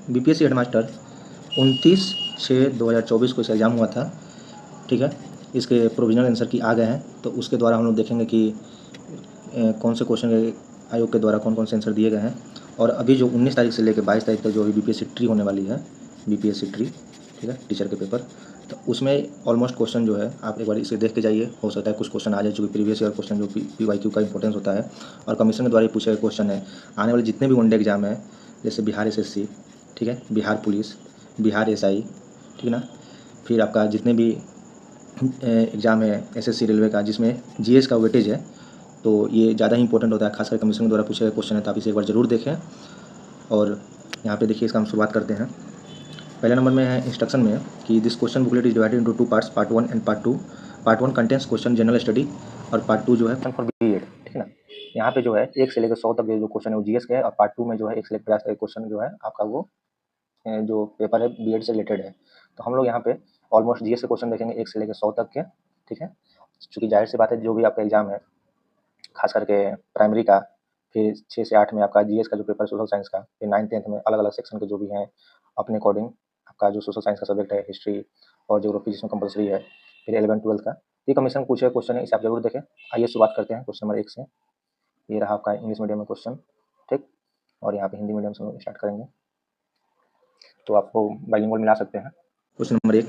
BPSC headmaster 29/6/2024 को इसका exam हुआ था, ठीक है। इसके प्रोविज़नल आंसर की आ गए हैं, तो उसके द्वारा हम लोग देखेंगे कि कौन से क्वेश्चन आयोग के द्वारा कौन कौन से आंसर दिए गए हैं। और अभी जो 19 तारीख से लेकर 22 तारीख तक जो अभी बीपीएससी ट्री होने वाली है, बीपीएससी ट्री, ठीक है, टीचर के पेपर, तो उसमें ऑलमोस्ट क्वेश्चन जो है आप एक बार इसे देख के जाइए। हो सकता है कुछ क्वेश्चन आ जाए जो कि प्रीवियस ईयर क्वेश्चन जो पीवाईक्यू का इंपॉर्टेंस होता है और कमीशन के द्वारा पूछे गए क्वेश्चन है। आने वाले जितने भी वनडे एग्जाम है, जैसे बिहार एसएससी, ठीक है, बिहार पुलिस, बिहार एसआई, ठीक है ना, फिर आपका जितने भी एग्ज़ाम है एसएससी रेलवे का जिसमें जीएस का वेटेज है, तो ये ज़्यादा ही इंपॉर्टेंट होता है, खासकर कमीशन द्वारा पूछे गए क्वेश्चन है, तो आप इसे एक बार ज़रूर देखें। और यहाँ पे देखिए इसका हम शुरुआत करते हैं। पहले नंबर में है इंस्ट्रक्शन में कि this question booklet is divided into 2 parts, part 1 and part 2। Part 1 contents question general study और पार्ट 2 जो है फॉर बीएड, ठीक है ना। यहाँ पे जो है 1 से लेकर 100 तक जो क्वेश्चन है वो जीएस के है, और पार्ट 2 में जो है 1 से लेकर 50 तक क्वेश्चन जो है आपका वो जो पेपर है बीएड से रिलेटेड है। तो हम लोग यहाँ पे ऑलमोस्ट जीएस के क्वेश्चन देखेंगे 1 से लेकर 100 तक के, ठीक है। चूँकि ज़ाहिर सी बात है जो भी आपका एग्ज़ाम है, खास करके प्राइमरी का, फिर 6 से 8 में आपका जीएस का जो पेपर सोशल साइंस का, फिर 9th-10th में अलग-अलग सेक्शन के जो भी हैं अपने अकॉर्डिंग आपका जो सोशल साइंस का सब्जेक्ट है, हिस्ट्री और ज्योग्राफी जिसमें कंपल्सरी है, फिर 11th-12th का, ये कमीशन पूछे क्वेश्चन है, इसे आप जरूर देखें। आइए शुरुआत करते हैं क्वेश्चन नंबर 1 से। ये रहा आपका इंग्लिश मीडियम में क्वेश्चन, ठीक, और यहाँ पे हिंदी मीडियम से हम स्टार्ट करेंगे, तो आपको बाइलिंगुअल मिला सकते हैं। क्वेश्चन नंबर 1,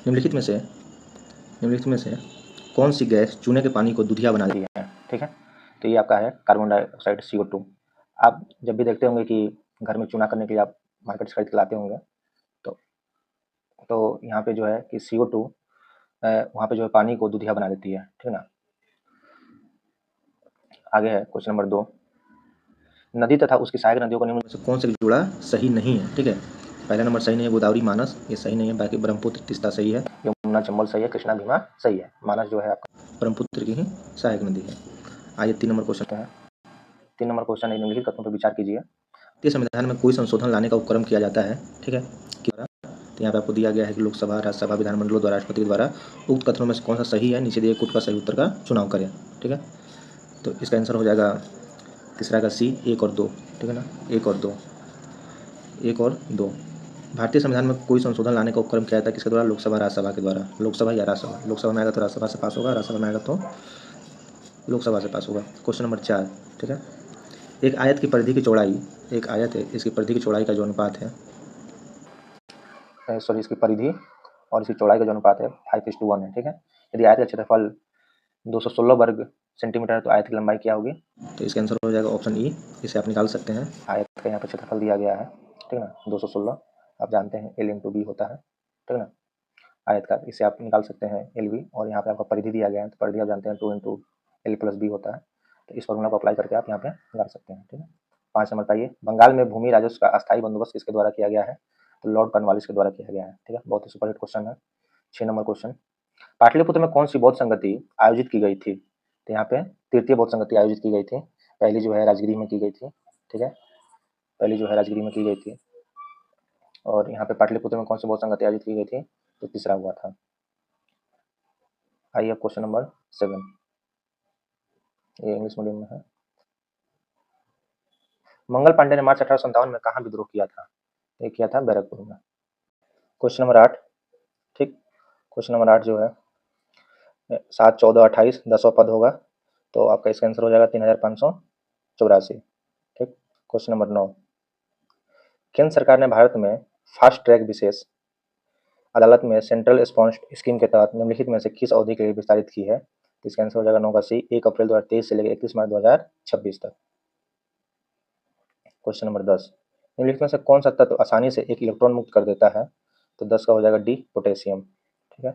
निम्नलिखित में से कौन सी गैस चूने के पानी को दूधिया बना देती है, ठीक है। तो ये आपका है कार्बन डाइऑक्साइड CO2। आप जब भी देखते होंगे कि घर में चूना करने के लिए आप मार्केट से खरीद के लाते होंगे, तो यहाँ पे जो है कि CO2 वहाँ पे जो है पानी को दूधिया बना देती है, ठीक है ना। आगे है क्वेश्चन नंबर 2, नदी तथा उसकी सहायक नदियों को निम्न में से कौन से जुड़ा सही नहीं है, ठीक है। पहला नंबर सही नहीं है गोदावरी मानस, ये सही नहीं है। बाकी ब्रह्मपुत्र तीस्ता सही है, यमुना चंबल सही है, कृष्णा भीमा सही है। मानस जो है आपका ब्रह्मपुत्र की ही सहायक नदी है। आइए 3 नंबर क्वेश्चन है। 3 नंबर क्वेश्चन है, निम्नलिखित कथनों पर विचार कीजिए। भारतीय संविधान में कोई संशोधन लाने का उपक्रम किया जाता है, ठीक है। तो यहाँ पे आपको दिया गया है कि लोकसभा, राज्यसभा, विधानमंडलों द्वारा, राष्ट्रपति द्वारा उक्त कथनों में से कौन सा सही है, नीचे दिए कूट का सही उत्तर का चुनाव करें, ठीक है। तो इसका आंसर हो जाएगा तीसरा का सी, 1 और 2, ठीक है ना, 1 और 2, 1 और 2। भारतीय संविधान में कोई संशोधन लाने का उपक्रम किया जाता है किसके द्वारा, लोकसभा, राज्यसभा के द्वारा। लोकसभा या राज्यसभा, लोकसभा में आएगा तो राज्यसभा से पास होगा, राज्यसभा में आएगा तो लोकसभा से पास होगा। क्वेश्चन नंबर 4, ठीक है। एक आयत की परिधि की चौड़ाई, एक आयत है, इसकी परिधि की चौड़ाई का जो अनुपात है, सॉरी, इसकी परिधि और इसकी चौड़ाई का जो अनुपात है 5:1 है, ठीक है। यदि आयत का क्षेत्रफल 216 वर्ग सेंटीमीटर है तो आयत की लंबाई क्या होगी, तो इसका आंसर हो जाएगा ऑप्शन ई। इसे आप निकाल सकते हैं। आयत का यहाँ पर क्षेत्रफल दिया गया है, ठीक है ना, 216, आप जानते हैं L/B होता है, ठीक है ना, आयत का। इसे आप निकाल सकते हैं LB, और यहाँ पे आपका परिधि दिया गया है, तो परिधि आप जानते हैं 2 × L + B होता है, तो इस फॉर्मूला को अप्लाई करके आप यहाँ पे निकाल सकते हैं, ठीक है। 5 नंबर पाइए, बंगाल में भूमि राजस्व का अस्थायी बंदोबस्त किसके द्वारा किया गया है, तो लॉर्ड कॉर्नवालिस के द्वारा किया गया है, ठीक है। बहुत ही सुपरहिट क्वेश्चन है। 6 नंबर क्वेश्चन, पाटलिपुत्र में कौन सी बौद्ध संगति आयोजित की गई थी, तो यहाँ पे तृतीय बौद्ध संगति आयोजित की गई थी। पहली जो है राजगिरी में की गई थी, ठीक है, पहली जो है राजगिरी में की गई थी, और यहाँ पे पाटलिपुत्र में कौन सी बौद्ध संगति आयोजित की गई थी, तो तीसरा हुआ था। आइए अब क्वेश्चन नंबर 7, ये इंग्लिश मीडियम में है। मंगल पांडे ने मार्च 1857 में कहाँ विद्रोह किया था, ये किया था बैरकपुर में। क्वेश्चन नंबर 8, ठीक, क्वेश्चन नंबर 8 जो है 7, 14, 28 10वां पद होगा, तो आपका इसका आंसर हो जाएगा 3584, ठीक। क्वेश्चन नंबर 9, केंद्र सरकार ने भारत में फास्ट ट्रैक विशेष अदालत में सेंट्रल स्पॉन्ज स्कीम के तहत निम्नलिखित में से किस अवधि के लिए विस्तारित की है, तो इसका आंसर हो जाएगा 9 का सी, 1 अप्रैल 2023 से लेकर 31 मार्च 2026 तक। क्वेश्चन नंबर 10, निम्नलिखित में से कौन सा तत्व आसानी से एक इलेक्ट्रॉन मुक्त कर देता है, तो 10 का हो जाएगा डी, पोटेशियम, ठीक है।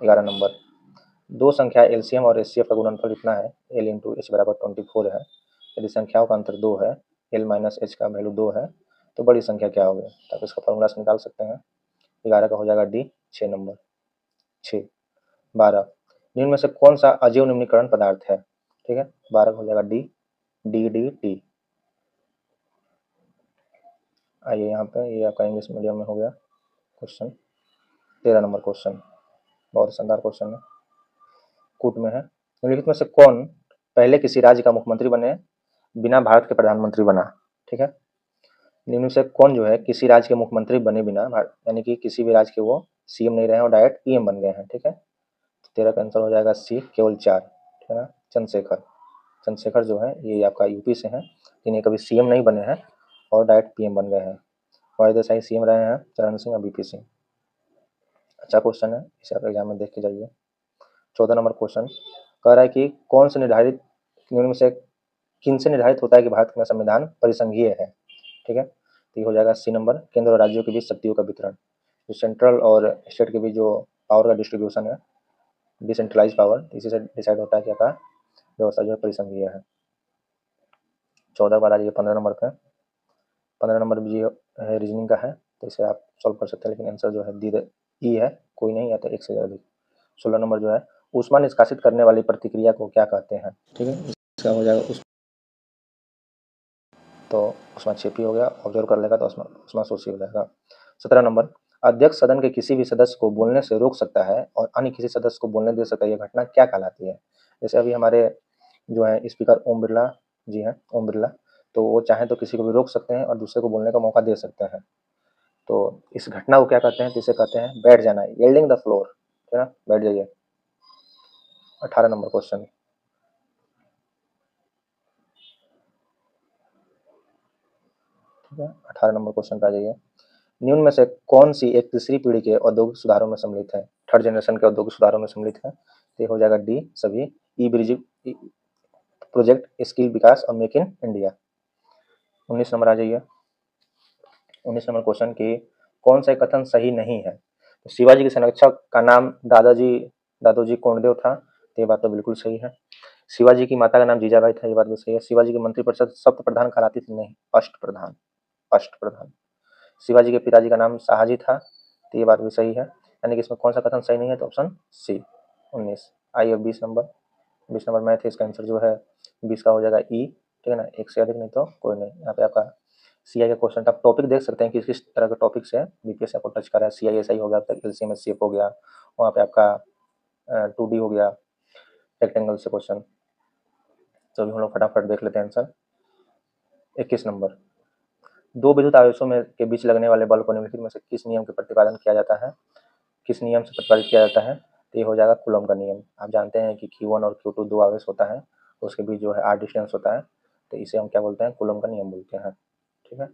11 नंबर, दो संख्या एलसीएम और एचसीएफ का गुणनफल इतना है, L/H = 24 है। यदि संख्याओं का अंतर 2 है, L - H का वैल्यू 2 है, तो बड़ी संख्या क्या होगी, तो आप इसका फॉर्मूला से निकाल सकते हैं। 11 का हो जाएगा डी, 6 नंबर, 6। 12, निम्न में से कौन सा अजैव निम्नीकरण पदार्थ है, ठीक है। 12 का हो जाएगा डी, डी। आइए यहाँ पे, ये आपका इंग्लिश मीडियम में हो गया क्वेश्चन। 13 नंबर क्वेश्चन, बहुत शानदार क्वेश्चन है, कूट में है। निम्नलिखित में से कौन पहले किसी राज्य का मुख्यमंत्री बने बिना भारत के प्रधानमंत्री बना, ठीक है। निम्न में से कौन जो है किसी राज्य के मुख्यमंत्री बने बिना यानी कि किसी भी राज्य के वो सीएम नहीं रहे और डायरेक्ट पीएम बन गए हैं, ठीक है। तो 13 का आंसर हो जाएगा सी, केवल 4, ठीक है ना। चंद्रशेखर, चंद्रशेखर जो है ये आपका यूपी से हैं, लेकिन ये कभी सीएम नहीं बने हैं और डायरेक्ट पीएम बन गए हैं। वाहिद शाही सीएम रहे हैं चरण सिंह और बीपी सिंह। अच्छा क्वेश्चन है, इसे आप एग्जाम में देख के जाइए। 14 नंबर क्वेश्चन कह रहा है कि कौन से निर्धारित निम्न में से किन से निर्धारित होता है कि भारत में संविधान परिसंघीय है, ठीक है। तो ये हो जाएगा सी नंबर, केंद्र और राज्यों के बीच शक्तियों का वितरण। जो सेंट्रल और स्टेट के बीच जो पावर का डिस्ट्रीब्यूशन है, डिसेंट्रलाइज पावर, इसी से डिसाइड होता है क्या का व्यवस्था जो है परिसंघीय है। 14 बार आ जाइए 15 नंबर पे। 15 नंबर भी है रीजनिंग का है, तो इसे आप सॉल्व कर सकते हैं, लेकिन आंसर जो है डी ई है, कोई नहीं आता एक से अधिक। 16 नंबर जो है ऊष्मा निष्कासित करने वाली प्रतिक्रिया को क्या कहते हैं, ठीक है। इसका हो जाएगा तो ऊष्माक्षेपी हो गया, ऑब्जर्व कर लेगा तो ऊष्माशोषी हो जाएगा। 17 नंबर अध्यक्ष सदन के किसी भी सदस्य को बोलने से रोक सकता है और अन्य किसी सदस्य को बोलने दे सकता है, यह घटना क्या कहलाती है। जैसे अभी हमारे जो है स्पीकर ओम बिरला जी हैं, ओम बिरला, तो वो चाहें तो किसी को भी रोक सकते हैं और दूसरे को बोलने का मौका दे सकते हैं। तो इस घटना को क्या कहते हैं, तो इसे कहते हैं बैठ जाना, येल्डिंग द फ्लोर, ठीक है ना, बैठ जाइए। 18 नंबर क्वेश्चन, ठीक है, 18 नंबर क्वेश्चन पे आ जाइए। निम्न में से कौन सी एक तीसरी पीढ़ी के औद्योगिक सुधारों में सम्मिलित है, थर्ड जनरेशन के औद्योगिक सुधारों में सम्मिलित है। तो ये हो जाएगा डी सभी, ई ब्रिज प्रोजेक्ट, स्किल विकास और मेक इन इंडिया। 19 नंबर आ जाइए। 19 नंबर क्वेश्चन की कौन सा कथन सही नहीं है। तो शिवाजी के संरक्षक का नाम दादोजी कोंडदेव था, तो ये बात तो बिल्कुल सही है। शिवाजी की माता का नाम जीजाबाई था, ये बात भी सही है। शिवाजी की मंत्रिपरिषद सप्त प्रधान कहलाती थी, नहीं अष्ट प्रधान, अष्ट प्रधान। शिवाजी के पिताजी का नाम शाहजी था, तो ये बात भी सही है। यानी कि इसमें कौन सा कथन सही नहीं है, तो ऑप्शन सी 19। आइए 20 नंबर, 20 नंबर मैथ है, इसका आंसर जो है 20 का हो जाएगा ई, ठीक है ना, एक से अधिक नहीं तो कोई नहीं। यहाँ पे आपका सी आई का क्वेश्चन, आप टॉपिक देख सकते हैं कि किस तरह के टॉपिक से बीपीएस आपको टच कर रहा है। सी आई एस आई हो गया, एलसीएम एचसीएफ हो गया, वहाँ पे आपका 2D हो गया, रेक्टेंगल से क्वेश्चन। तो अभी हम लोग फटाफट देख लेते हैं आंसर। 21 नंबर, दो विद्युत आवेशों में के बीच लगने वाले बल को निम्नलिखित में से किस नियम के प्रतिपादन किया जाता है, किस नियम से प्रतिपादित किया जाता है। तो ये हो जाएगा कूलम का नियम। आप जानते हैं कि Q1 और Q2 दो आवेश होता है, तो उसके बीच जो है r डिस्टेंस होता है, तो इसे हम क्या बोलते हैं, कूलम का नियम बोलते हैं, ठीक है।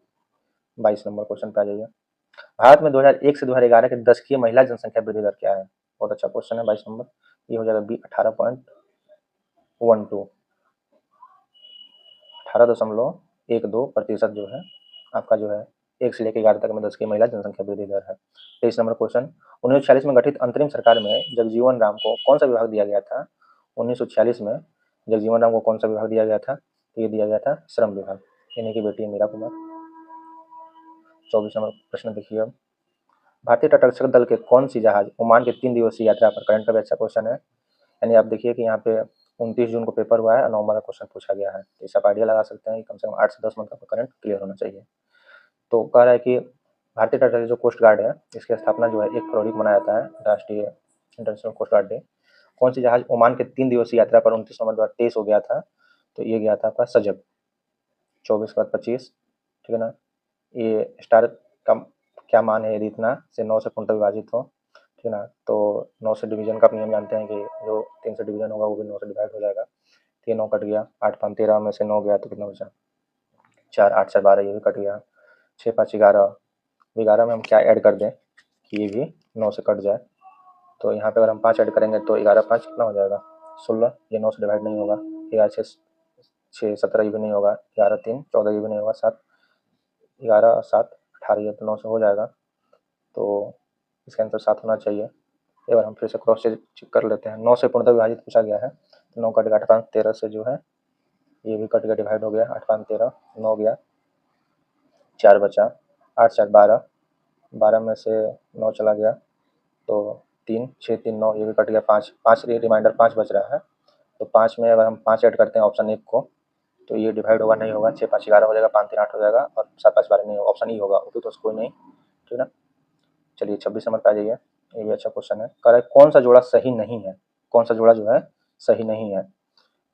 22 नंबर क्वेश्चन पे आ जाइए। भारत में 2001 से 2011 के दशकीय महिला जनसंख्या वृद्धि दर क्या है। बहुत अच्छा क्वेश्चन है। 22 नंबर ये हो जाएगा बी 18.12, 18.12% जो है आपका जो है 1 से लेकर 11 तक में 10 की महिला जनसंख्या वृद्धि दर है। 23 नंबर क्वेश्चन, 1946 में गठित अंतरिम सरकार में जगजीवन राम को कौन सा विभाग दिया गया था। 1946 में जगजीवन राम को कौन सा विभाग दिया गया था, तो ये दिया गया था श्रम विभाग, इन्हीं की बेटी है मीरा कुमार। 24 नंबर प्रश्न देखिए अब, भारतीय तटरक्षक दल के कौन सी जहाज ओमान के 3 दिवसीय यात्रा पर, करंट का भी अच्छा क्वेश्चन है। यानी आप देखिए कि यहाँ पे 29 जून को पेपर हुआ है और नवंबर का क्वेश्चन पूछा गया है, तो इसे आप आइडिया लगा सकते हैं कि कम से कम 8 से 10 मंथ का करंट क्लियर होना चाहिए। तो कह रहा है कि भारतीय तटरक्षक जो कोस्ट गार्ड है, इसकी स्थापना जो है 1 फरवरी को मनाया जाता है, राष्ट्रीय इंटरनेशनल कोस्ट गार्ड डे। कौन सी जहाज ओमान के 3 दिवसीय यात्रा पर 29 नवंबर 2023 हो गया था, तो ये गया था आपका सजग। 24 के बाद 25, ठीक है ना। ये स्टार का क्या मान है, यदि इतना से 9 से पूर्णतः विभाजित हो, ठीक है ना, तो 9 से डिवीजन का नियम जानते हैं कि जो 3 से डिवीजन होगा वो भी 9 से डिवाइड हो जाएगा। तो ये 9 कट गया, 8 5 13 में से 9 गया तो कितना बचा 4, 8 4 12, ये भी कट गया। 6 5 11, 11 में हम क्या ऐड कर दें कि ये भी 9 से कट जाए, तो यहाँ पे अगर हम 5 ऐड करेंगे तो 11 5 कितना हो जाएगा 16, ये 9 से डिवाइड नहीं होगा। 11 6 17, ये भी नहीं होगा। 11 3 14, ये भी नहीं होगा। 7 11 7 18, ये तो 9 से हो जाएगा, तो इसका आंसर 7 होना चाहिए। एक बार हम फिर से क्रॉस चेक कर लेते हैं। 9 से पूर्णतः विभाजित पूछा गया है, तो 9 कट गया, 8 5 13 से जो है ये भी कट गया, डिवाइड हो गया। 8 5 13, 9 गया, 4 बचा, 8 4 12, 12 में से 9 चला गया तो 3 6 3 9, ये भी कट गया। 5 5 रिमाइंडर 5 बच रहा है, तो 5 में अगर हम 5 ऐड करते हैं ऑप्शन 1 को, तो ये डिवाइड होगा, नहीं होगा। 6 5 11 हो जाएगा, 5 3 8 हो जाएगा और 7 5 12 नहीं होगा, ऑप्शन ई होगा। तो कोई नहीं, ठीक है ना। चलिए 26 नंबर पे आ जाइए, ये भी अच्छा क्वेश्चन है। कह रहा है कौन सा जोड़ा सही नहीं है, कौन सा जोड़ा जो है सही नहीं है।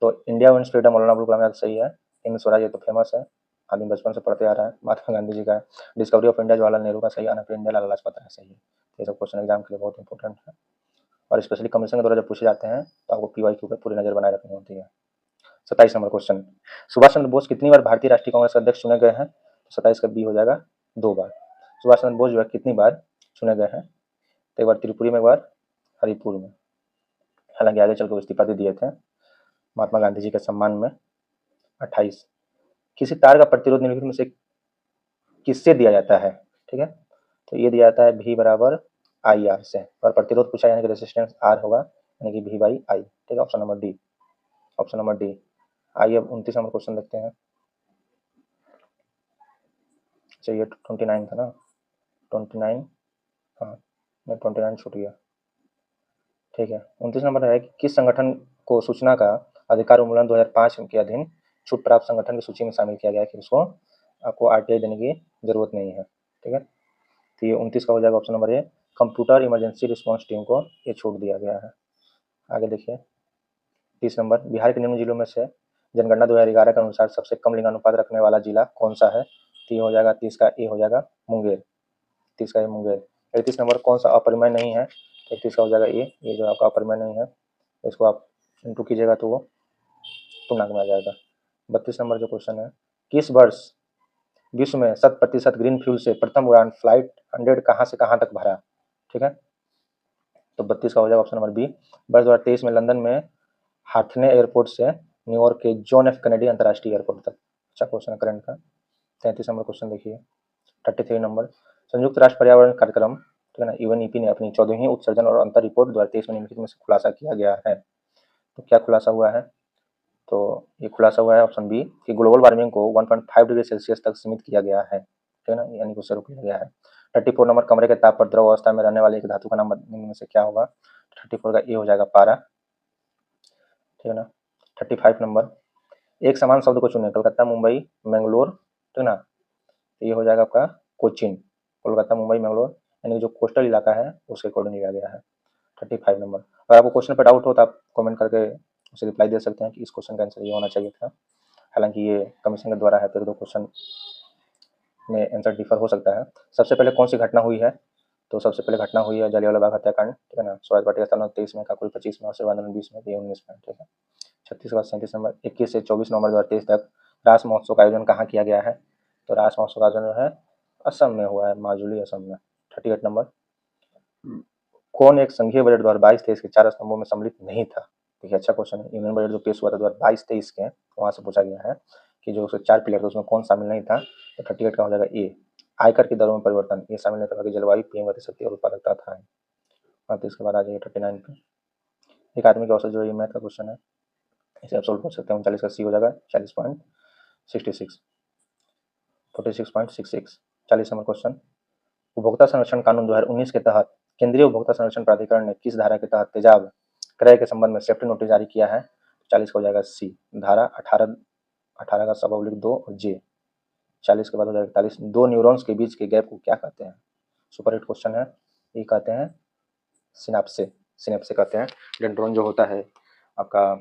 तो India wins freedom, Maulana Abul Kalam Azad सही है। हिंद स्वराज, ये तो फेमस है। आदमी बचपन से पढ़ते आ रहा है, महात्मा गांधी जी का है। Discovery of India Jawaharlal Nehru का सही आना, फिर इंडिया लाला लाजपत राय सही है। ये सब क्वेश्चन एग्जाम के लिए बहुत इंपॉर्टेंट है और स्पेशली कमीशन के द्वारा जब पूछे जाते हैं तो आपको PYQ पे पूरी नजर बनाए रखनी होती है। 27 नंबर क्वेश्चन, सुभाष चंद्र बोस कितनी बार भारतीय राष्ट्रीय कांग्रेस के अध्यक्ष चुने गए हैं? 27 का बी हो जाएगा 2 बार। सुभाष चंद्र बोस जो है कितनी बार चुने गए हैं? तो एक बार त्रिपुरी में, एक बार हरिपुर में। हालांकि आगे चल के इस्तीफा दे दिए थे महात्मा गांधी जी के सम्मान में। 28, किसी तार का प्रतिरोध निम्नलिखित में से किससे दिया जाता है? ठीक है, तो ये दिया जाता है V बराबर IR से, और प्रतिरोध पूछा यानी कि रेजिस्टेंस R होगा, यानी कि V/I। ठीक है, option number D, option number D. आइए अब 29 नंबर क्वेश्चन देखते हैं। चाहिए 29 था ना, 29, हाँ मैं 29 छूट गया। ठीक है, 29 नंबर है कि किस संगठन को सूचना का अधिकार उन्मूलन 2005 के अधीन छूट प्राप्त संगठन की सूची में शामिल किया गया है कि उसको आपको RTI देने की जरूरत नहीं है। ठीक है, तो ये 29 का हो जाएगा option number A, computer emergency response team को ये छूट दिया गया है। आगे देखिए 30 नंबर, बिहार के निम्न जिलों में से जनगणना 2011 के अनुसार सबसे कम लिंगानुपात रखने वाला जिला कौन सा है? तो ये हो जाएगा 30 का ए हो जाएगा मुंगेर, 30 का ए मुंगेर। 31 नंबर, कौन सा अपरिमेय नहीं है? 31 का हो जाएगा ए, ये जो आपका अपरिमेय नहीं है इसको आप इंटू कीजिएगा तो वो पूर्णांक में आ जाएगा। 32 नंबर जो क्वेश्चन है, किस वर्ष विश्व में 100% ग्रीन फ्यूल से प्रथम उड़ान फ्लाइट 100 कहाँ से कहाँ तक भरा? ठीक है, तो 32 का हो जाएगा ऑप्शन नंबर बी, वर्ष 2023 में लंदन में हाथने एयरपोर्ट से न्यूयॉर्क के जॉन एफ कैनेडी अंतर्राष्ट्रीय एयरपोर्ट तक। अच्छा क्वेश्चन है करंट का। 33 नंबर क्वेश्चन देखिए, 33 नंबर, संयुक्त राष्ट्र पर्यावरण कार्यक्रम, ठीक है ना, UNEP ने अपनी 14वीं उत्सर्जन और अंतर रिपोर्ट 2023 में निम्नलिखित में से खुलासा किया गया है। तो क्या खुलासा हुआ है? तो ये खुलासा हुआ है ऑप्शन बी कि ग्लोबल वार्मिंग को 1.5 डिग्री सेल्सियस तक सीमित किया गया है। ठीक है ना, यानी उससे रोक लिया गया है। 34 नंबर, कमरे के ताप पर द्रव अवस्था में रहने वाले एक धातु का नाम निम्न में से क्या होगा? 34 का ए हो जाएगा पारा। ठीक है ना। 35 नंबर, एक समान शब्द को चुने, कलकत्ता, मुंबई, मैंगलोर। ठीक है ना, ये हो जाएगा आपका कोचिन। कोलकाता, मुंबई, मैंगलोर, यानी जो कोस्टल इलाका है उसके अकॉर्डिंग लिया गया है। 35 नंबर, अगर आपको क्वेश्चन पर डाउट हो तो आप कमेंट करके उसे रिप्लाई दे सकते हैं कि इस क्वेश्चन का आंसर ये होना चाहिए था। हालांकि ये कमीशन के द्वारा है तो 2 क्वेश्चन में आंसर डिफर हो सकता है। सबसे पहले कौन सी घटना हुई है? तो सबसे पहले घटना हुई है जलियांवाला बाग हत्याकांड। ठीक है ना, स्वराज पार्टी का स्थापना 23 में, काकुल 25 में और सेवा आंदोलन 20 में, ये 19 में। ठीक है, 36 के बाद 37 नंबर, 21 से 24 नवंबर 2023 तक रास महोत्सव का आयोजन कहाँ किया गया है? तो रास महोत्सव का आयोजन जो है असम में हुआ है, माजुली असम में। 38 नंबर, कौन एक संघीय बजट 2022-23 के 4 स्तंभों में सम्मिलित नहीं था? देखिए अच्छा क्वेश्चन है, यूनियन बजट जो पेश हुआ था 2022-23 के, वहाँ से पूछा गया है कि जो उसके 4 पिलर थे उसमें कौन शामिल नहीं था? तो 38 का हो जाएगा ए, आयकर की दरों में परिवर्तन, ये शामिल नहीं था कि जलवायु, PM गति शक्ति और उत्पादकता था। 38 के बाद आ जाइए 39 पे, एक आदमी की औसत जो ये मैथ का क्वेश्चन है, इसे आप सोल्व कर सकते हैं। 39 का सी हो जाएगा 40.66, 46.66। 40 नंबर क्वेश्चन, उपभोक्ता संरक्षण कानून 2019 के तहत केंद्रीय उपभोक्ता संरक्षण प्राधिकरण ने किस धारा के तहत तेजाब क्रय के संबंध में सेफ्टी नोटिस जारी किया है? 40 का हो जाएगा सी, धारा 18 का सब ऑब्लिक 2 और जे। 40 के बाद हो जाएगा 41, दो न्यूरॉन्स के बीच के गैप को क्या कहते हैं? सुपर हिट क्वेश्चन है, ये कहते हैं सिनाप्से, सिनेप्से कहते हैं। डेंड्रॉन जो होता है आपका,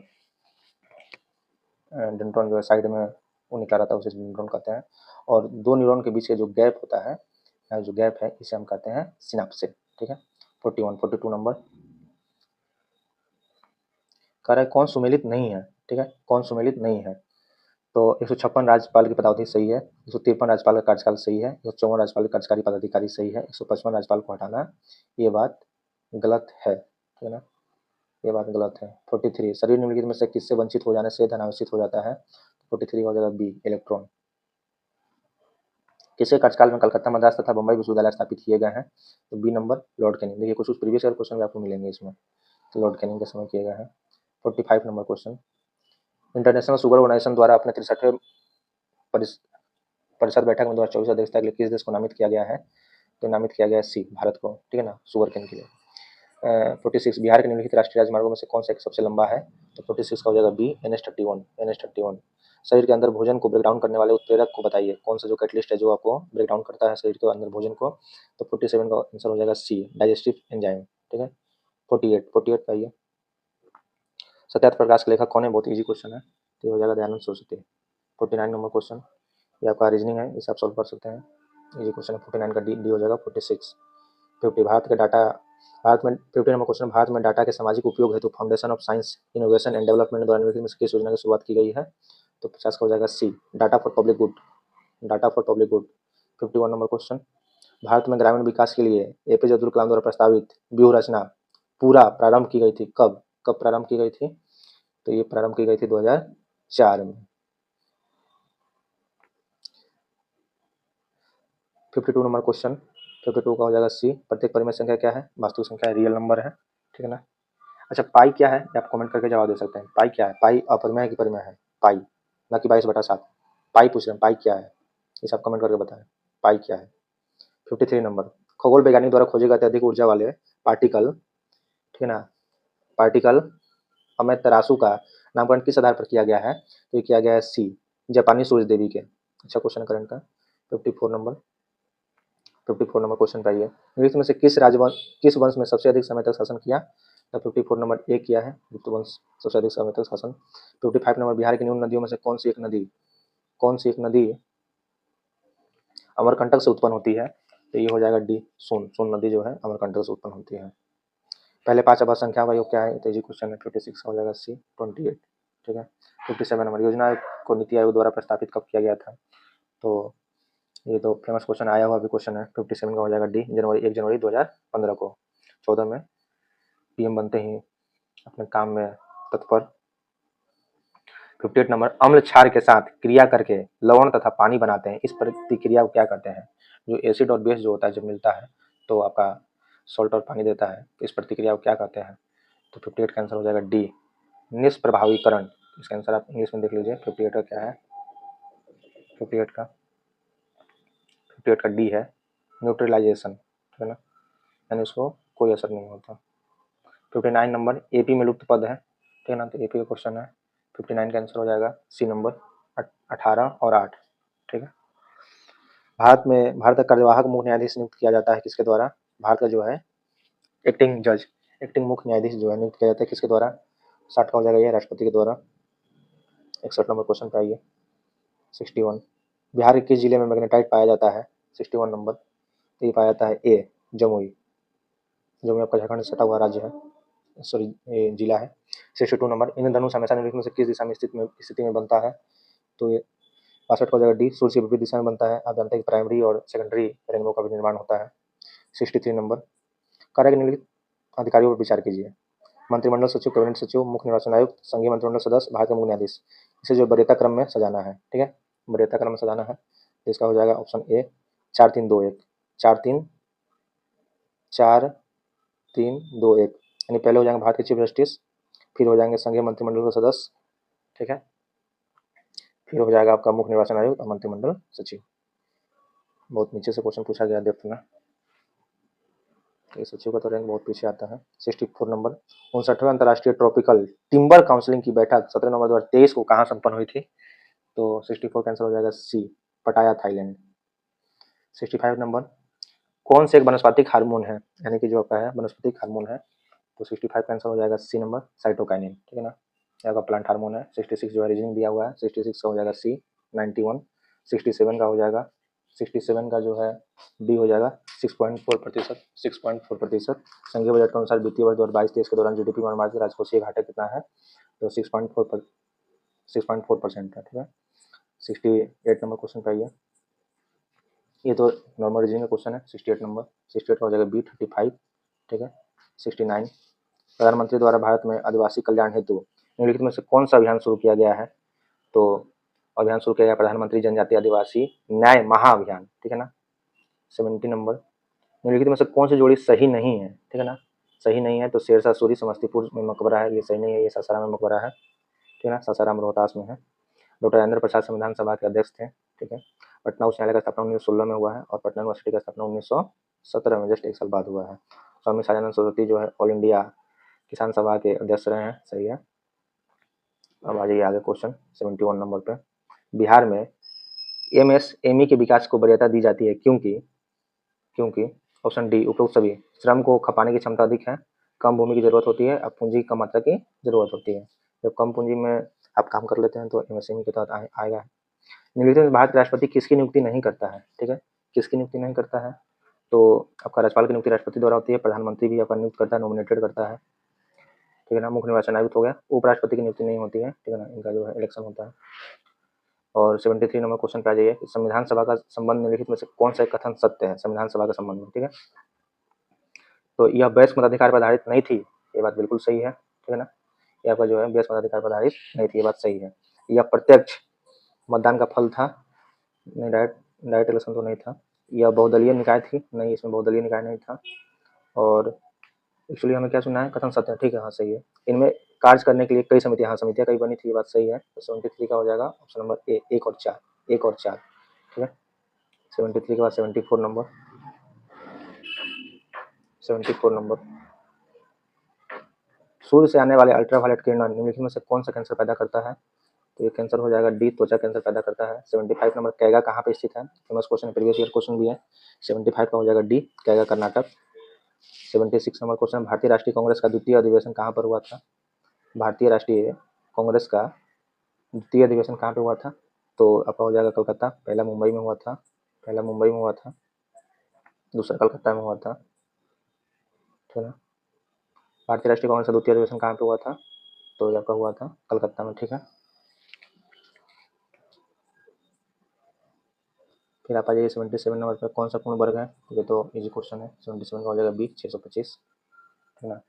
डेंड्रॉन जो है साइड में वो निकला रहता है उसे डेंड्रॉन कहते हैं, और दो न्यूरॉन के बीच का जो गैप होता है, जो गैप है इसे हम कहते हैं सिनाप्से। ठीक है, 42 नंबर, कह रहा है कौन सुमेलित नहीं है? ठीक है, कौन सुमेलित नहीं है? तो 156 राज्यपाल की पदावधि सही है, 153 राज्यपाल का कार्यकाल सही है, 154 राज्यपाल के कार्यकारी पदाधिकारी सही है, 155 राज्यपाल को हटाना ये बात गलत है। ठीक है ना, ये बात गलत है। 43, शरीर निम्नलिखित में से किससे वंचित हो जाने से धनावशित हो जाता है? 43 हो जाएगा बी, इलेक्ट्रॉन। किसके कार्यकाल में कलकत्ता, मद्रास तथा बम्बई विश्वविद्यालय स्थापित किए गए हैं? तो बी नंबर, लॉर्ड कैनिंग। देखिए कुछ प्रीवियस ईयर क्वेश्चन भी आपको मिलेंगे इसमें, तो लॉर्ड कैनिंग के समय किए गए हैं। 45 number question, international sugar organisation द्वारा अपने 63वें परिषद बैठक में 2024 अध्यक्षता के लिए किस देश को नामित किया गया है? तो नामित किया गया है सी, भारत को। ठीक है ना, शुगर केन के लिए। 46, बिहार के निम्नलिखित राष्ट्रीय राजमार्गों में से कौन सा एक सबसे लंबा है? तो 46 का हो जाएगा बी, NH31, NH31। शरीर के अंदर भोजन को ब्रेक डाउन करने वाले उत्प्रेरक को बताइए, कौन सा जो कैटलिस्ट है जो आपको ब्रेक डाउन करता है शरीर के अंदर भोजन को? तो 47 का आंसर हो जाएगा सी, डाइजेस्टिव एंजाइम। ठीक है, 48 का ये सत्यार्थ प्रकाश के लेखक कौन है? बहुत ईजी क्वेश्चन है, तो ये हो जाएगा दयानंद सरस्वती। 49 नंबर क्वेश्चन, ये आपका रीजनिंग है, इसे आप सॉल्व कर सकते हैं। ये क्वेश्चन है 49 का डी हो जाएगा 46। 50 भारत में 50 नंबर क्वेश्चन, भारत में डाटा के सामाजिक उपयोग हेतु foundation of science innovation and development द्वारा निम्नलिखित में से किस योजना की शुरुआत की गई है? तो 50 का हो जाएगा C, data for public good, data for public good. 51 number question, Bharat में ग्रामीण विकास के लिए एपीजे अब्दुल कलाम द्वारा प्रस्तावित व्यूह रचना पूरा प्रारंभ की गई थी कब? कब प्रारंभ की गई थी? तो ये प्रारंभ की गई थी 2004 में। 52 नंबर क्वेश्चन, 52 का हो जाएगा सी, प्रत्येक परिमेय संख्या क्या है? वास्तविक संख्या है, रियल नंबर है, ठीक है ना। अच्छा, पाई क्या है? ये आप कमेंट करके जवाब दे सकते हैं। पाई क्या है? पाई अपरिमेय की परिमेय है, पाई, ना कि 22/7। पाई पूछ रहे हैं, पाई क्या है? इसे आप कमेंट करके बताएं, पाई क्या है। 53 नंबर, खगोल वैज्ञानिक द्वारा खोजे गए अत्यधिक ऊर्जा वाले पार्टिकल, ठीक है ना, पार्टिकल अमेतरासु का नामकरण किस आधार पर किया गया है? तो ये किया गया है सी, जापानी सूर्य देवी के। अच्छा क्वेश्चन करंट का। 54 नंबर, 54 नंबर क्वेश्चन का ये, निम्नलिखित में से किस वंश में सबसे अधिक समय तक शासन किया? तो 54 नंबर ए किया है, गुप्त वंश सबसे अधिक समय तक शासन। 55 नंबर, बिहार की न्यून नदियों में से कौन सी एक नदी अमरकंटक से उत्पन्न होती है? तो ये हो जाएगा डी, सोन नदी जो है अमरकंटक से उत्पन्न होती है। पहले 5 अभाज्य संख्या का योग क्या है? तो ये क्वेश्चन है। 56 हो जाएगा सी, 28, ठीक है। 57 नंबर, योजना को नीति आयोग द्वारा प्रस्तावित कब किया गया था? तो ये तो फेमस क्वेश्चन आया हुआ भी क्वेश्चन है। 57 का हो जाएगा डी, 1 जनवरी 2015 को। 14 में पीएम बनते ही अपने काम में तत्पर। 58 नंबर, अम्ल क्षार के साथ क्रिया करके लवण तथा पानी बनाते हैं, इस प्रतिक्रिया को क्या कहते हैं? जो एसिड और बेस जो होता है जब मिलता है तो आपका सॉल्ट और पानी देता है, तो इस प्रतिक्रिया को क्या कहते हैं? तो 58 का आंसर हो जाएगा डी, निष्प्रभावीकरण। इसका आंसर आप इंग्लिश में देख लीजिए। 58 का क्या है? 58 का 58 का डी है, न्यूट्रलाइजेशन, है ना, यानी उसको कोई असर नहीं होता। 59 नंबर, एपी में लुप्त पद है, ठीक है ना, तो एपी का क्वेश्चन है। 59 का आंसर हो जाएगा सी नंबर, 18 और 8, ठीक है। भारत का कार्यवाहक मुख्य न्यायाधीश नियुक्त किया जाता है किसके द्वारा? भारत का जो है एक्टिंग जज, एक्टिंग मुख्य न्यायाधीश जो है नियुक्त किया जाता है किसके द्वारा? 60 का हो जाएगा ये, राष्ट्रपति के द्वारा। 61 नंबर क्वेश्चन पे आइए। 61, बिहार के किस जिले में मैग्नेटाइट पाया जाता है? 61 नंबर, तो ये पाया जाता है ए, जमुई। जमुई आपका झारखंड से सटा हुआ राज्य है, सॉरी जिला है। 62 नंबर, इंद्रधनुष हमेशा निम्नलिखित में से किस दिशा में स्थिति में बनता है? तो ये 62 का हो जाएगा डी, सूर्य की विपरीत दिशा में बनता है। आप जानते हैं कि प्राइमरी और सेकेंडरी रेनबो का भी निर्माण होता है। 63 नंबर, कार्य के निम्नलिखित अधिकारियों पर विचार कीजिए। मंत्रिमंडल सचिव, कैबिनेट सचिव, मुख्य निर्वाचन आयुक्त, संघीय मंत्रिमंडल सदस्य, भारत का मुख्य न्यायाधीश। इसे जो वरीयता क्रम में सजाना है, ठीक है, वरीयता क्रम में सजाना है। तो इसका हो जाएगा ऑप्शन ए, 4-3-2-1, 4-3-4-3-2-1, यानी पहले हो जाएंगे भारत के चीफ जस्टिस, फिर हो जाएंगे संघीय मंत्रिमंडल के सदस्य, ठीक है, फिर हो जाएगा आपका मुख्य निर्वाचन आयुक्त और मंत्रिमंडल सचिव। बहुत नीचे से क्वेश्चन पूछा गया डेप्थ में, तो सचिव का तो रैंक बहुत पीछे आता है। 64 नंबर, 59वें अंतर्राष्ट्रीय ट्रॉपिकल टिम्बर काउंसिल की बैठक 17 नवंबर 2023 को कहाँ संपन्न हुई थी? तो 64 का आंसर हो जाएगा सी, पटाया, थाईलैंड। 65 नंबर, कौन से एक वनस्पतिक हार्मोन है, यानी कि जो आपका है वनस्पतिक हार्मोन है? तो 65 का आंसर हो जाएगा सी नंबर, साइटोकाइनिन, ठीक है ना, ये आपका प्लांट हार्मोन है। 66 जो है रीजनिंग दिया हुआ है, 66 का हो जाएगा सी, 91। 67 का हो जाएगा, 67 का जो है डी हो जाएगा 6.4%, 6.4%। संघीय बजट के अनुसार वित्तीय वर्ष 2022-23 के दौरान जीडीपी में अनुमानित राजकोषीय घाटा कितना है? तो 6.4% है, ठीक है। 68 नंबर क्वेश्चन का ये तो नॉर्मल रीजनिंग का क्वेश्चन है। 68 नंबर, 68 का हो जाएगा बी, 35, ठीक है। 69, प्रधानमंत्री द्वारा भारत में आदिवासी कल्याण हेतु निम्नलिखित में से कौन सा अभियान शुरू किया गया है? तो अभियान शुरू किया गया प्रधानमंत्री जनजातीय आदिवासी न्याय महाअभियान, ठीक है ना। 70 नंबर, निम्नलिखित में से कौन सी जोड़ी सही नहीं है? ठीक है ना, सही नहीं है तो शेरशाह सूरी समस्तीपुर में मकबरा है, ये सही नहीं है, ये सासाराम में मकबरा है, ठीक है ना, सासाराम रोहतास में है। डॉक्टर राजेंद्र प्रसाद संविधान सभा के अध्यक्ष थे, ठीक है। पटना उच्च न्यायालय का स्थापना 1916 में हुआ है और पटना यूनिवर्सिटी का स्थापना 1917 में, जस्ट 1 साल बाद हुआ है। स्वामी साजानंद सरस्वती जो है ऑल इंडिया किसान सभा के अध्यक्ष रहे हैं, सही है। अब आ जाइए आगे क्वेश्चन 71 नंबर पे, बिहार में एमएसएमई के विकास को वरीयता दी जाती है क्योंकि ऑप्शन डी, उपरोक्त सभी, श्रम को खपाने की क्षमता अधिक है, कम भूमि की जरूरत होती है, अब पूंजी कम मात्रा की जरूरत होती है। जब कम पूंजी में आप काम कर लेते हैं तो एमएसएमई के तहत आएगा। निम्नलिखित में भारत राष्ट्रपति किसकी नियुक्ति नहीं करता है, ठीक है, किसकी नियुक्ति नहीं करता है, तो आपका राज्यपाल की नियुक्ति राष्ट्रपति द्वारा होती है, प्रधानमंत्री भी आपका नियुक्त करता है, नॉमिनेटेड करता है, ठीक है ना, मुख्य निर्वाचन आयुक्त हो गया, उपराष्ट्रपति की नियुक्ति नहीं होती है, ठीक है ना, इनका जो है इलेक्शन होता है। और 73 नंबर क्वेश्चन पे आ जाइए, संविधान सभा का संबंध निम्नलिखित में से कौन सा कथन सत्य है संविधान सभा का संबंध में, ठीक है, तो यह वयस्क मताधिकार पर आधारित नहीं थी, ये बात बिल्कुल सही है, ठीक है ना, यह आपका जो है वयस्क मताधिकार पर आधारित नहीं थी, ये बात सही है। यह प्रत्यक्ष मतदान का फल था, नहीं, डायरेक्ट इलेक्शन तो नहीं था। यह बहुदलीय निकाय थी, नहीं, इसमें बहुदलीय निकाय नहीं था। और एक्चुअली हमें क्या सुनना है, कथन सत्य है, ठीक है, हाँ सही है। इनमें कार्य करने के लिए कई समितियां, हाँ समितियां कई बनी थी, ये बात सही है। तो 73 का हो जाएगा ऑप्शन नंबर ए, 1 और 4, 1 और 4, ठीक है। 73 के बाद 74 नंबर, 74 नंबर, सूर्य से आने वाले अल्ट्रावायलेट किरण निम्नलिखित में से कौन सा कैंसर पैदा करता है, तो ये कैंसर हो जाएगा डी, त्वचा कैंसर पैदा करता है। 75 नंबर, कैगा कहाँ पे स्थित है, फेमस क्वेश्चन है, प्रीवियस ईयर क्वेश्चन भी है। 75 का हो जाएगा D, Kaiga Karnataka. 76 number question, भारतीय राष्ट्रीय कांग्रेस का द्वितीय अधिवेशन कहाँ पर हुआ था, भारतीय राष्ट्रीय कांग्रेस का द्वितीय अधिवेशन कहाँ पे हुआ था, तो आपका हो जाएगा कलकत्ता, पहला मुंबई में हुआ था, पहला मुंबई में हुआ था, दूसरा कलकत्ता में हुआ था, ठीक है ना। भारतीय राष्ट्रीय कांग्रेस का द्वितीय अधिवेशन कहाँ पे हुआ था, तो ये आपका हुआ था कलकत्ता में, ठीक है। फिर आप आ जाइए 77 नंबर पर, कौन सा पूर्ण वर्ग है, ये तो इजी क्वेश्चन है। 77 का हो जाएगा बी, 625, ठीक है ना।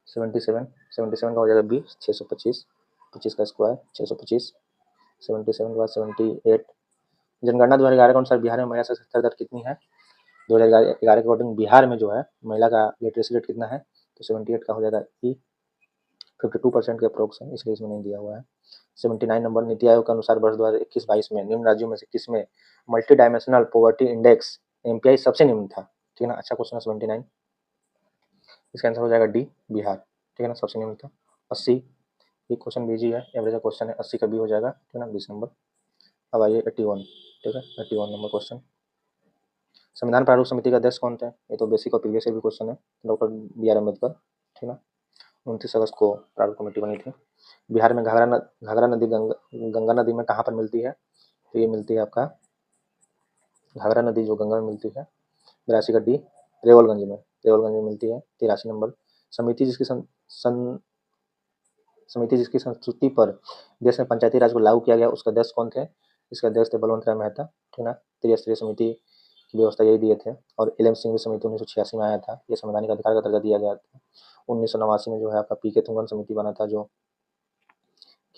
77 का हो जाएगा बी, 625, 25 का स्क्वायर 625। 77 के बाद 78, जनगणना 2011 के अनुसार बिहार में महिला साक्षरता दर कितनी है, 2011 के अकॉर्डिंग बिहार में जो है महिला का लिटरेसी रेट कितना है, तो 78 का हो जाएगा ई, 52% के अप्रोक्स है, इसलिए इसमें नहीं दिया हुआ है। 79 नंबर, नीति आयोग के अनुसार वर्ष 2021-22 में निम्न राज्यों में से किसमें multi dimensional poverty index MPI सबसे निम्न था, ठीक है ना, अच्छा क्वेश्चन है 79, इसका आंसर हो जाएगा डी, बिहार, ठीक है ना, सबसे निम्न था। 80, ये क्वेश्चन बीजी है, एवरेज क्वेश्चन है, 80 का बी हो जाएगा, ठीक है ना, 20 नंबर। अब आइए 81, ठीक है, 81 नंबर क्वेश्चन, संविधान प्रारूप समिति का अध्यक्ष कौन थे, ये तो बेसिक और प्रीवियस भी क्वेश्चन है, डॉक्टर बी आर अम्बेडकर, ठीक है ना, 29 अगस्त को प्रारूप कमेटी बनी थी। बिहार में घाघरा नदी गंगा नदी में कहाँ पर मिलती है, तो ये मिलती है आपका घाघरा नदी जो गंगा में मिलती है, 82 का डी, रेवलगंज में मिलती है। 83 नंबर, समिति जिसकी समिति जिसकी संस्तुति पर देश में पंचायती राज को लागू किया गया, उसके अध्यक्ष कौन थे, इसके अध्यक्छ थे बलवंत राय मेहता, ठीक है ना, त्रिस्तरीय समिति की व्यवस्था यही दिए थे। और एल एम सिंह समिति 1986 में आया था, ये संवैधानिक अधिकार का दर्जा दिया गया था। 1989 में जो है आपका पी के थुंगन समिति बना था, जो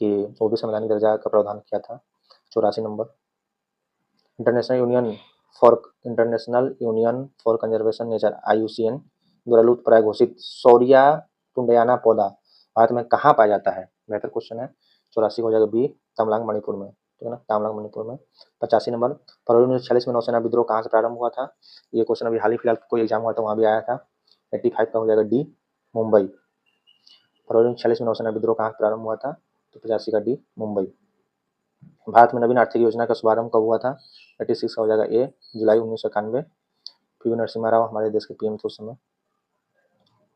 कि वो भी संवैधानिक दर्जा का प्रावधान किया था। 84 number, international union for conservation nature IUCN द्वारा लुप्तप्राय घोषित सौरिया टुंडयाना पौधा भारत में कहाँ पाया जाता है, बेहतर क्वेश्चन है। 84 हो जाएगा बी, तमलांग मणिपुर में, ठीक है ना, तमलांग मणिपुर में। 85 नंबर, फरवरी 1946 में नौसेना विद्रोह कहाँ से प्रारंभ हुआ था, ये क्वेश्चन अभी हाल ही फिलहाल कोई एग्जाम हुआ था वहाँ भी आया था। 85 का हो जाएगा डी, मुंबई, फरवरी 1946 में नौसेना विद्रोह कहाँ से प्रारंभ हुआ था, तो 85 का डी, मुंबई। भारत में नवीन आर्थिक योजना का शुभारंभ कब हुआ था, 86 का हो जाएगा ए, जुलाई 1991, पी नरसिम्हा राव हमारे देश के पीएम थे उस समय।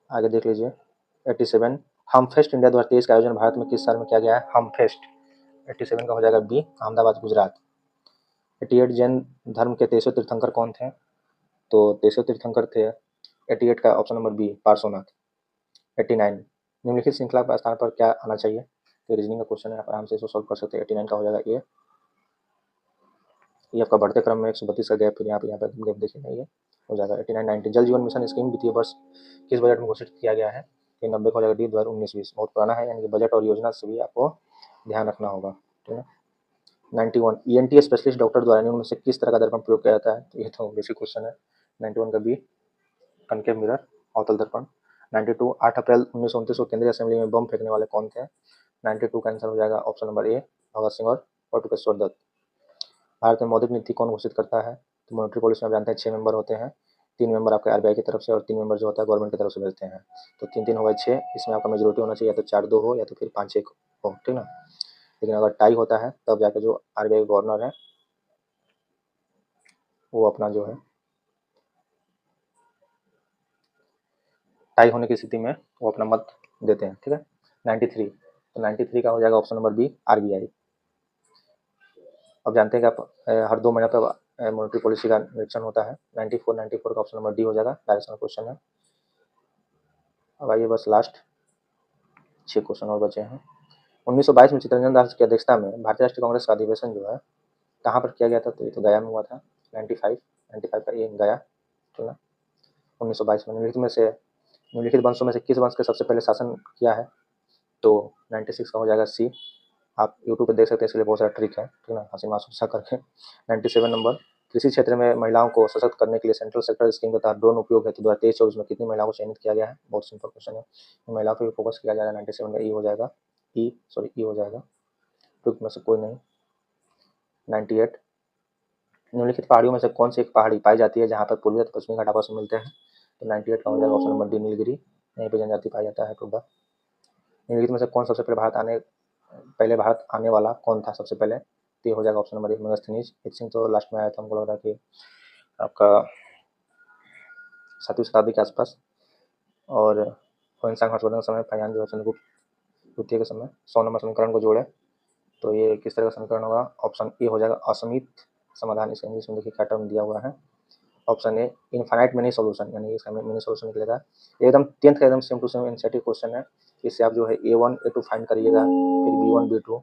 आगे देख लीजिए 87, हम फेस्ट इंडिया 2023 का आयोजन भारत में किस साल में किया गया है, हम फेस्ट, 87 का हो जाएगा बी, अहमदाबाद गुजरात। 88, जैन धर्म के 23वें तीर्थंकर कौन थे, तो 23वें तीर्थंकर थे 88 का ऑप्शन नंबर बी, पार्श्वनाथ। 89, निम्नलिखित श्रृंखला का स्थान पर क्या आना चाहिए, तो रीजनिंग का क्वेश्चन है, आप आराम से इसको सॉल्व कर सकते हैं। 89 का हो जाएगा ए, ये आपका बढ़ते क्रम में 132 का गैप, फिर यहाँ पे गैप देखिएगा, ये हो जाएगा 89, 90। जल जीवन मिशन स्कीम वित्तीय वर्ष किस बजट में घोषित किया गया है, ये 90 का हो जाएगा डी, 2019-20, बहुत पुराना है, यानी कि बजट और योजना से भी आपको ध्यान रखना होगा, ठीक है। 91, ENT स्पेशलिस्ट डॉक्टर द्वारा निम्न में से किस तरह का दर्पण प्रयोग किया जाता है, तो ये तो बेसिक क्वेश्चन है। 91 का बी, कनकेव मिरर, अवतल दर्पण। 92, 8 अप्रैल 1929 को केंद्रीय असेंबली में बम फेंकने वाले कौन थे, 92 का आंसर हो जाएगा option number A, Bhagat Singh और बटुकेश्वर दत्त। भारत में मौद्रिक नीति कौन घोषित करता है, तो मॉनेटरी पॉलिसी में आप जानते हैं 6 मेंबर होते हैं, 3 मेंबर आपके RBI की तरफ से और 3 मेंबर जो होता है गवर्नमेंट की तरफ से भेजते हैं, तो 3-3 हो गए 6, इसमें आपका मेजोरिटी होना चाहिए, या तो 4-2 हो या तो फिर 5-1 हो, ठीक ना। लेकिन अगर टाई होता है तब जाकर जो RBI गवर्नर है वो अपना जो है टाई होने की स्थिति में वो अपना मत देते हैं, ठीक है। 93, तो 93 का हो जाएगा ऑप्शन नंबर बी RBI। अब जानते हैं कि आप हर 2 महीने पर मॉनेटरी पॉलिसी का निरीक्षण होता है। 94 का ऑप्शन नंबर डी हो जाएगा, डायरेक्शनल क्वेश्चन है। अब आइए बस लास्ट 6 क्वेश्चन और बचे हैं। 1922 में चित्तरंजन दास की अध्यक्षता में भारतीय राष्ट्रीय कांग्रेस का अधिवेशन जो है कहाँ पर किया गया था? तो ये तो गया में हुआ था। 95 का ये गया चुना 1922 में। निम्नलिखित वंशों में से किस वंश के सबसे पहले शासन किया है? तो 96 का हो जाएगा सी। आप यूट्यूब पर देख सकते हैं, इसके लिए बहुत सारा ट्रिक है, ठीक ना, हंसी मासूसा करके। 97 नंबर, कृषि क्षेत्र में महिलाओं को सशक्त करने के लिए सेंट्रल सेक्टर स्कीम के तहत ड्रोन उपयोग हेतु 2023-24 में कितनी महिलाओं को चयनित किया गया है? बहुत सिंपल क्वेश्चन है, महिलाओं पर भी फोकस किया जाएगा। 97 का ई हो जाएगा, ई हो जाएगा, ट्रिक में से कोई नहीं। 98, निम्नलिखित पहाड़ियों में से कौन सी एक पहाड़ी पाई जाती है जहाँ पर पूर्वी तथा पश्चिमी घाट आपस में मिलते हैं? तो 98 का हो जाएगा ऑप्शन नंबर डी नीलगिरी, यहीं पर जनजाति पाया जाता है टुड्डा। निम्नलिखित में से कौन सबसे पहले भारत आने वाला कौन था सबसे पहले? तो ये हो जाएगा ऑप्शन नंबर 1 मेगास्थनीज। सिंह तो लास्ट में आया था, हमको लग रहा है कि आपका 7वीं शताब्दी के आसपास। और होइनसांग हर्षवर्धन के समय, फाहियान जो है चंद्रगुप्त द्वितीय के समय। 100 नंबर समीकरण को जोड़े तो ये किस तरह का समीकरण होगा? ऑप्शन ए हो जाएगा असीमित समाधान। इसका इंग्लिश में देखिए क्या टर्म दिया हुआ है। Option A infinite mini solution, यानी इसका मिनी सॉल्यूशन निकलेगा। एकदम 10th का एकदम same to same NCERT question है। इससे आप जो है A1 A2 फाइंड करिएगा, फिर B1 B2,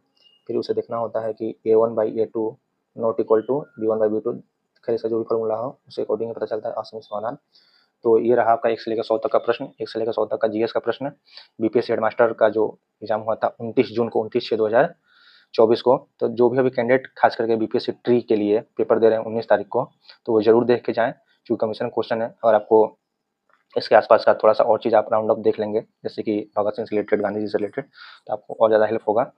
फिर उसे देखना होता है कि A1/A2 not equal to B1/B2। खैर इसका जो भी फॉर्मूला हो उसे अकॉर्डिंग पता चलता है असीमित समाधान। तो ये रहा आपका 1 से लेकर 100 तक का प्रश्न, 1 से लेकर 100 तक का जीएस का प्रश्न। बीपीएससी हेडमास्टर का जो एग्जाम हुआ था 29 जून को, 29/6/2024 को। तो जो भी अभी कैंडिडेट खास करके बीपीएससी ट्री के लिए पेपर दे रहे हैं 19 तारीख को, तो वो जरूर देख के जाएं, क्योंकि कमीशन क्वेश्चन है। और आपको इसके आसपास का थोड़ा सा और चीज़ आप राउंड अप देख लेंगे, जैसे कि भगत सिंह से रिलेटेड, गांधी जी से रिलेटेड, तो आपको और ज़्यादा हेल्प होगा।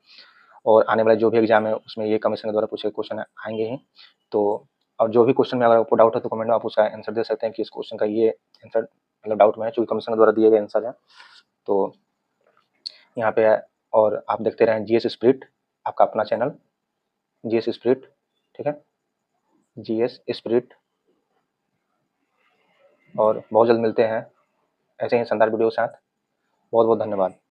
और आने वाले जो भी एग्जाम है उसमें ये कमीशन के द्वारा पूछे क्वेश्चन आएंगे ही। तो और जो भी क्वेश्चन में अगर आपको डाउट है तो कमेंट में आप उसका आंसर दे सकते हैं कि इस क्वेश्चन का ये आंसर मतलब डाउट में है, क्योंकि कमीशन के द्वारा दिए गए आंसर है। तो यहाँ पे है। और आप देखते रहें जीएस स्पिरिट, आपका अपना चैनल जीएस स्पिरिट, ठीक है, जीएस स्पिरिट। और बहुत जल्द मिलते हैं ऐसे ही शानदार वीडियो के साथ। बहुत बहुत धन्यवाद।